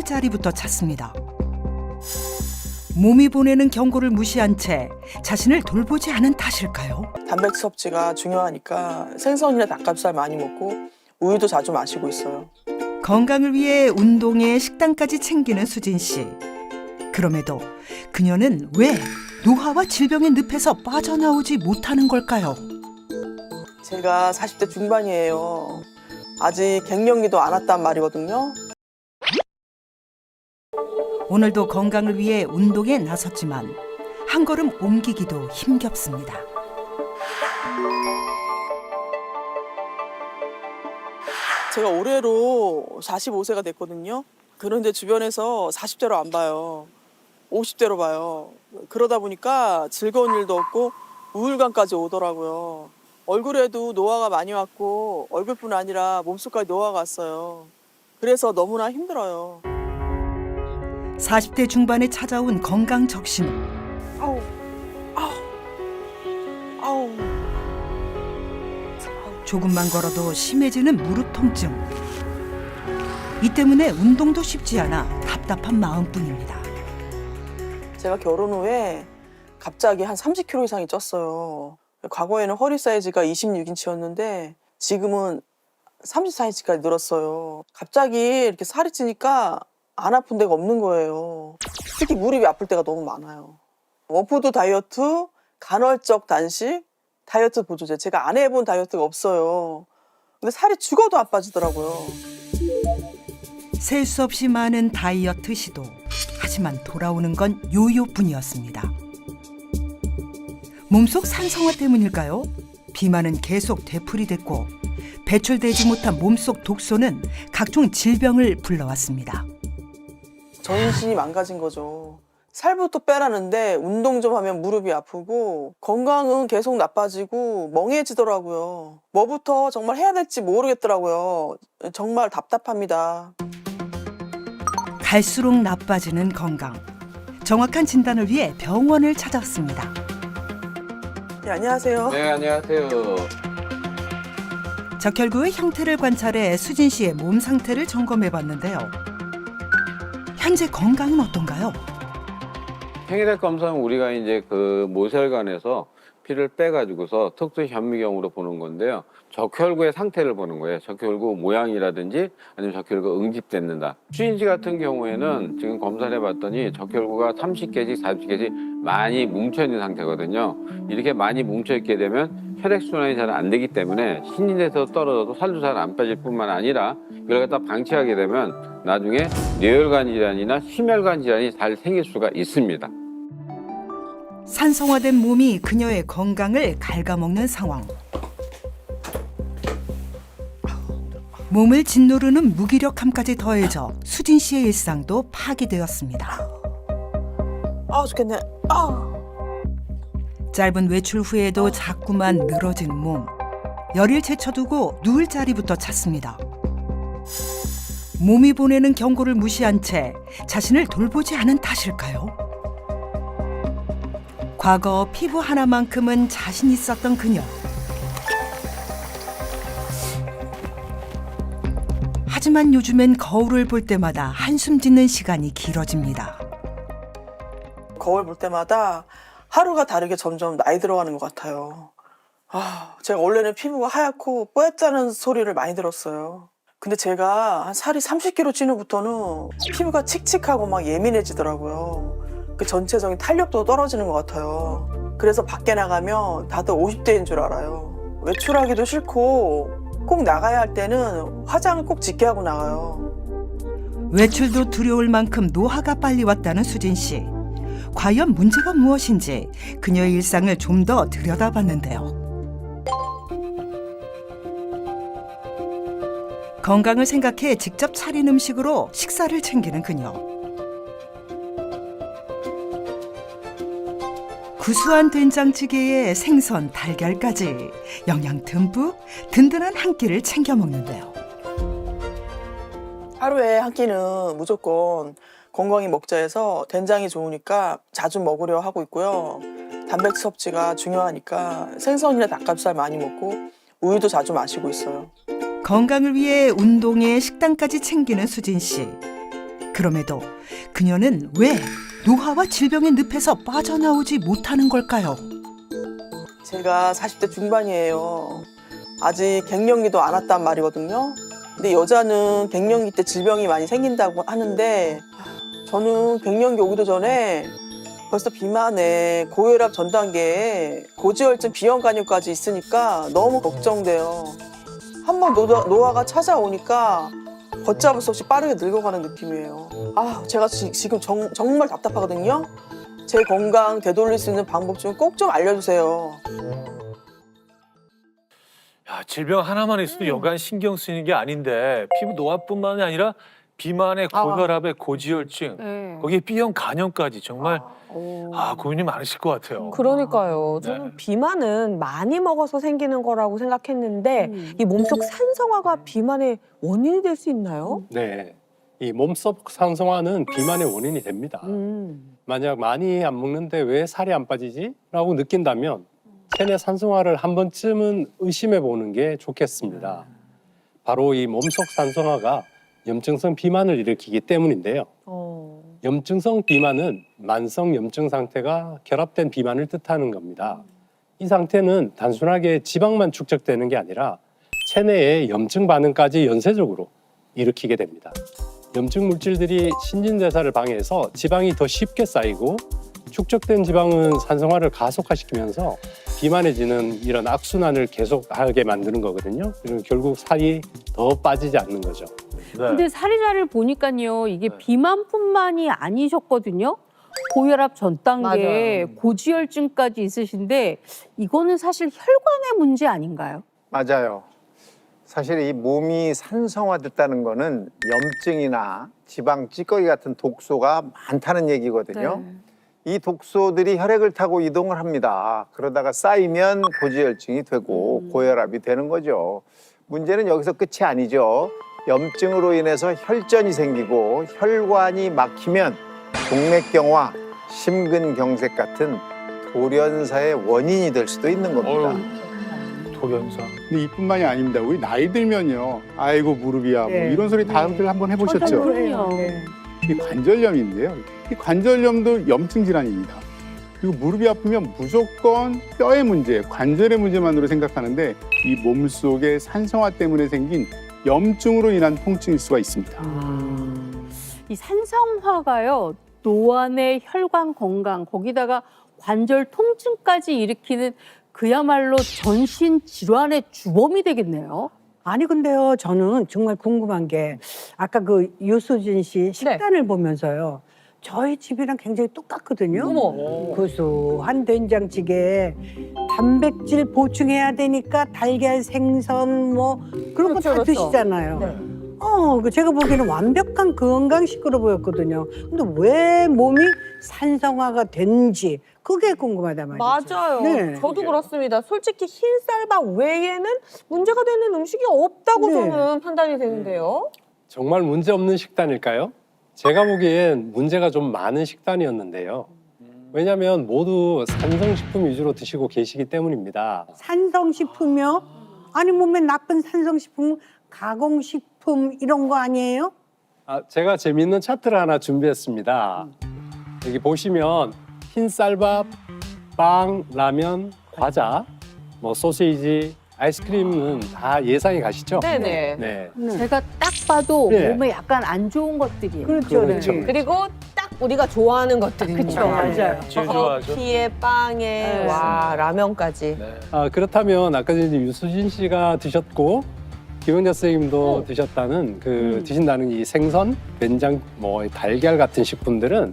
누울 자리부터 찾습니다. 몸이 보내는 경고를 무시한 채 자신을 돌보지 않은 탓일까요? 단백질 섭취가 중요하니까 생선이나 닭가슴살 많이 먹고 우유도 자주 마시고 있어요. 건강을 위해 운동에 식단까지 챙기는 수진 씨. 그럼에도 그녀는 왜 노화와 질병의 늪에서 빠져나오지 못하는 걸까요? 제가 40대 중반이에요. 아직 갱년기도 안 왔단 말이거든요. 오늘도 건강을 위해 운동에 나섰지만 한 걸음 옮기기도 힘겹습니다. 제가 올해로 45세가 됐거든요. 그런데 주변에서 40대로 안 봐요. 50대로 봐요. 그러다 보니까 즐거운 일도 없고 우울감까지 오더라고요. 얼굴에도 노화가 많이 왔고 얼굴뿐 아니라 몸속까지 노화가 왔어요. 그래서 너무나 힘들어요. 40대 중반에 찾아온 건강 적심. 아우, 아우, 아우. 조금만 걸어도 심해지는 무릎 통증. 이 때문에 운동도 쉽지 않아 답답한 마음뿐입니다. 제가 결혼 후에 갑자기 한 30kg 이상이 쪘어요. 과거에는 허리 사이즈가 26인치였는데 지금은 34인치까지 늘었어요. 갑자기 이렇게 살이 찌니까 안 아픈 데가 없는 거예요. 특히 무릎이 아플 때가 너무 많아요. 원푸드 다이어트, 간헐적 단식, 다이어트 보조제. 제가 안 해본 다이어트가 없어요. 근데 살이 죽어도 안 빠지더라고요. 셀 수 없이 많은 다이어트 시도. 하지만 돌아오는 건 요요뿐이었습니다. 몸속 산성화 때문일까요? 비만은 계속 되풀이됐고 배출되지 못한 몸속 독소는 각종 질병을 불러왔습니다. 전신이 망가진 거죠. 살부터 빼라는데 운동 좀 하면 무릎이 아프고 건강은 계속 나빠지고 멍해지더라고요. 뭐부터 정말 해야 될지 모르겠더라고요. 정말 답답합니다. 갈수록 나빠지는 건강. 정확한 진단을 위해 병원을 찾았습니다. 네, 안녕하세요. 네, 안녕하세요. 적혈구의 형태를 관찰해 수진 씨의 몸 상태를 점검해 봤는데요. 현재 건강은 어떤가요? 팽이택 검사는 우리가 이제 그 모세혈관에서 피를 빼가지고서 특수 현미경으로 보는 건데요. 적혈구의 상태를 보는 거예요. 적혈구 모양이라든지 아니면 적혈구가 응집됐는다. 수진 씨 같은 경우에는 지금 검사를 해봤더니 적혈구가 30개씩, 40개씩 많이 뭉쳐있는 상태거든요. 이렇게 많이 뭉쳐있게 되면 혈액순환이 잘 안 되기 때문에 신진대에서 떨어져도 살도 잘 안 빠질 뿐만 아니라 이걸 갖다 방치하게 되면 나중에 뇌혈관 질환이나 심혈관 질환이 잘 생길 수가 있습니다. 산성화된 몸이 그녀의 건강을 갉아먹는 상황. 몸을 짓누르는 무기력함까지 더해져 수진 씨의 일상도 파괴되었습니다. 아 좋겠네. 아. 짧은 외출 후에도 자꾸만 늘어진 몸. 열일 제쳐두고 누울 자리부터 찾습니다. 몸이 보내는 경고를 무시한 채 자신을 돌보지 않은 탓일까요? 과거 피부 하나만큼은 자신 있었던 그녀. 하지만 요즘엔 거울을 볼 때마다 한숨 짓는 시간이 길어집니다. 거울 볼 때마다 하루가 다르게 점점 나이 들어가는 것 같아요. 제가 원래는 피부가 하얗고 뽀얗다는 소리를 많이 들었어요. 근데 제가 한 살이 30kg 찐 후부터는 피부가 칙칙하고 막 예민해지더라고요. 그 전체적인 탄력도 떨어지는 것 같아요. 그래서 밖에 나가면 다들 50대인 줄 알아요. 외출하기도 싫고 꼭 나가야 할 때는 화장을 꼭 짙게 하고 나가요. 외출도 두려울 만큼 노화가 빨리 왔다는 수진 씨. 과연 문제가 무엇인지 그녀의 일상을 좀 더 들여다봤는데요. 건강을 생각해 직접 차린 음식으로 식사를 챙기는 그녀. 구수한 된장찌개에 생선, 달걀까지 영양 듬뿍 든든한 한 끼를 챙겨 먹는데요. 하루에 한 끼는 무조건 건강히 먹자 해서 된장이 좋으니까 자주 먹으려 하고 있고요. 단백질 섭취가 중요하니까 생선이나 닭가슴살 많이 먹고 우유도 자주 마시고 있어요. 건강을 위해 운동에 식단까지 챙기는 수진 씨. 그럼에도 그녀는 왜 노화와 질병의 늪에서 빠져나오지 못하는 걸까요? 제가 40대 중반이에요. 아직 갱년기도 안 왔단 말이거든요. 근데 여자는 갱년기 때 질병이 많이 생긴다고 하는데 저는 갱년기 오기도 전에 벌써 비만에 고혈압 전 단계에 고지혈증 비형간염까지 있으니까 너무 걱정돼요. 한번 노화가 찾아오니까 걷잡을 수 없이 빠르게 늙어가는 느낌이에요. 아, 제가 지금 정말 답답하거든요. 제 건강 되돌릴 수 있는 방법 좀 꼭 좀 알려주세요. 야, 질병 하나만 있어도 여간 신경 쓰이는 게 아닌데 피부 노화뿐만이 아니라 비만에 고혈압에 고지혈증 거기에 B형 간염까지 정말 고민이 많으실 것 같아요. 그러니까요. 네. 저는 비만은 많이 먹어서 생기는 거라고 생각했는데 이 몸속 산성화가 비만의 원인이 될 수 있나요? 네, 이 몸속 산성화는 비만의 원인이 됩니다. 만약 많이 안 먹는데 왜 살이 안 빠지지? 라고 느낀다면 체내 산성화를 한 번쯤은 의심해 보는 게 좋겠습니다. 바로 이 몸속 산성화가 염증성 비만을 일으키기 때문인데요. 염증성 비만은 만성 염증 상태가 결합된 비만을 뜻하는 겁니다. 이 상태는 단순하게 지방만 축적되는 게 아니라 체내의 염증 반응까지 연쇄적으로 일으키게 됩니다. 염증 물질들이 신진대사를 방해해서 지방이 더 쉽게 쌓이고 축적된 지방은 산성화를 가속화시키면서 비만해지는 이런 악순환을 계속하게 만드는 거거든요. 그리고 결국 살이 더 빠지지 않는 거죠. 네. 근데 사례자를 보니까요, 이게 비만뿐만이 아니셨거든요. 고혈압 전 단계, 고지혈증까지 있으신데 이거는 사실 혈관의 문제 아닌가요? 맞아요. 사실 이 몸이 산성화됐다는 거는 염증이나 지방 찌꺼기 같은 독소가 많다는 얘기거든요. 이 독소들이 혈액을 타고 이동을 합니다. 그러다가 쌓이면 고지혈증이 되고 고혈압이 되는 거죠. 문제는 여기서 끝이 아니죠. 염증으로 인해서 혈전이 생기고 혈관이 막히면 동맥경화, 심근경색 같은 돌연사의 원인이 될 수도 있는 겁니다. 돌연사. 근데 이뿐만이 아닙니다. 우리 나이 들면요. 아이고 무릎이야. 뭐 이런 소리 다들 한번 해보셨죠? 그럼요. 이 관절염인데요. 이 관절염도 염증 질환입니다. 그리고 무릎이 아프면 무조건 뼈의 문제, 관절의 문제만으로 생각하는데 이 몸속의 산성화 때문에 생긴 염증으로 인한 통증일 수가 있습니다. 이 산성화가요, 노안의 혈관 건강, 거기다가 관절 통증까지 일으키는 그야말로 전신 질환의 주범이 되겠네요. 아니 근데요, 저는 정말 궁금한 게 아까 그 유수진 씨 식단을 보면서요, 저희 집이랑 굉장히 똑같거든요. 고소한 된장찌개에 단백질 보충해야 되니까 달걀, 생선 뭐 그런 거 다 드시잖아요. 제가 보기에는 완벽한 건강식으로 보였거든요. 근데 왜 몸이 산성화가 된지 그게 궁금하단 말이죠. 맞아요. 네. 저도 그렇습니다. 솔직히 흰쌀밥 외에는 문제가 되는 음식이 없다고 저는 판단이 되는데요. 정말 문제 없는 식단일까요? 제가 보기엔 문제가 좀 많은 식단이었는데요. 왜냐하면 모두 산성식품 위주로 드시고 계시기 때문입니다. 산성식품이요? 아니 몸에 나쁜 산성식품, 가공식품 이런 거 아니에요? 제가 재미있는 차트를 하나 준비했습니다. 여기 보시면 흰쌀밥, 빵, 라면, 과자, 뭐 소시지, 아이스크림은 다 예상이 가시죠? 네네. 네. 제가 딱 봐도 네. 몸에 약간 안 좋은 것들이에요. 그렇죠. 그렇죠. 그리고 딱 우리가 좋아하는 것들입니다. 그쵸, 맞아요. 제일 좋아하죠. 커피에 빵에 와 라면까지. 그렇다면 아까 전에 유수진 씨가 드셨고 김영자 선생님도 드셨다는 드신다는 이 생선, 된장, 뭐 달걀 같은 식품들은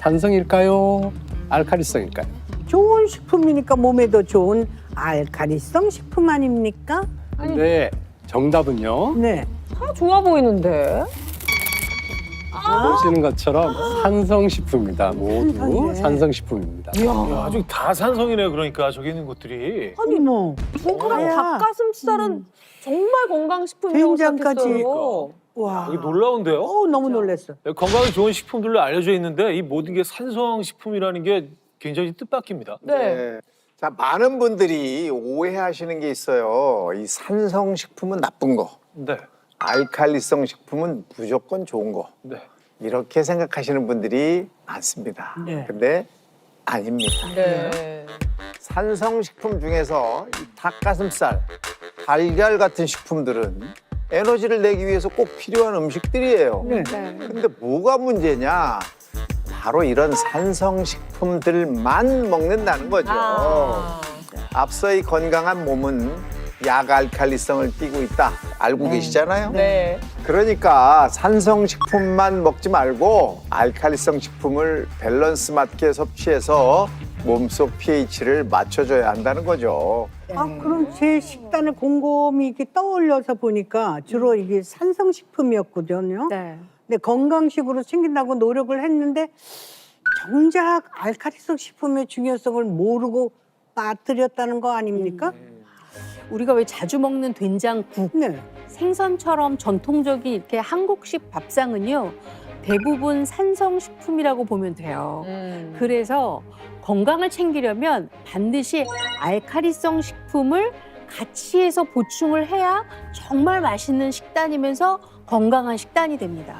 산성일까요? 알칼리성일까요? 좋은 식품이니까 몸에도 좋은 알칼리성 식품 아닙니까? 근데 정답은요. 네. 다 좋아 보이는데. 보시는 것처럼 산성식품입니다. 모두 산성이네. 산성식품입니다. 야, 아주 다 산성이네요. 그러니까 저기 있는 것들이. 아니 뭐 손가락 닭가슴살은 정말 건강식품이라고 된장까지. 생각했어요. 와. 이게 놀라운데요? 너무 놀랐어. 건강에 좋은 식품들로 알려져 있는데 이 모든 게 산성식품이라는 게 굉장히 뜻밖입니다. 네. 자, 많은 분들이 오해하시는 게 있어요. 이 산성식품은 나쁜 거, 네. 알칼리성 식품은 무조건 좋은 거. 네. 이렇게 생각하시는 분들이 많습니다. 네. 근데 아닙니다. 산성식품 중에서 이 닭가슴살, 달걀 같은 식품들은 에너지를 내기 위해서 꼭 필요한 음식들이에요. 네. 근데 뭐가 문제냐? 바로 이런 산성식품들만 먹는다는 거죠. 앞서 이 건강한 몸은 약 알칼리성을 띠고 있다. 알고 계시잖아요? 네. 그러니까 산성식품만 먹지 말고 알칼리성 식품을 밸런스 맞게 섭취해서 몸속 pH를 맞춰줘야 한다는 거죠. 아, 그럼 제 식단을 곰곰이 이렇게 떠올려서 보니까 주로 이게 산성식품이었거든요. 네. 근데 건강식으로 챙긴다고 노력을 했는데 정작 알칼리성 식품의 중요성을 모르고 빠뜨렸다는 거 아닙니까? 우리가 왜 자주 먹는 된장국, 네. 생선처럼 전통적인 이렇게 한국식 밥상은요, 대부분 산성식품이라고 보면 돼요. 그래서 건강을 챙기려면 반드시 알칼리성 식품을 같이 해서 보충을 해야 정말 맛있는 식단이면서 건강한 식단이 됩니다.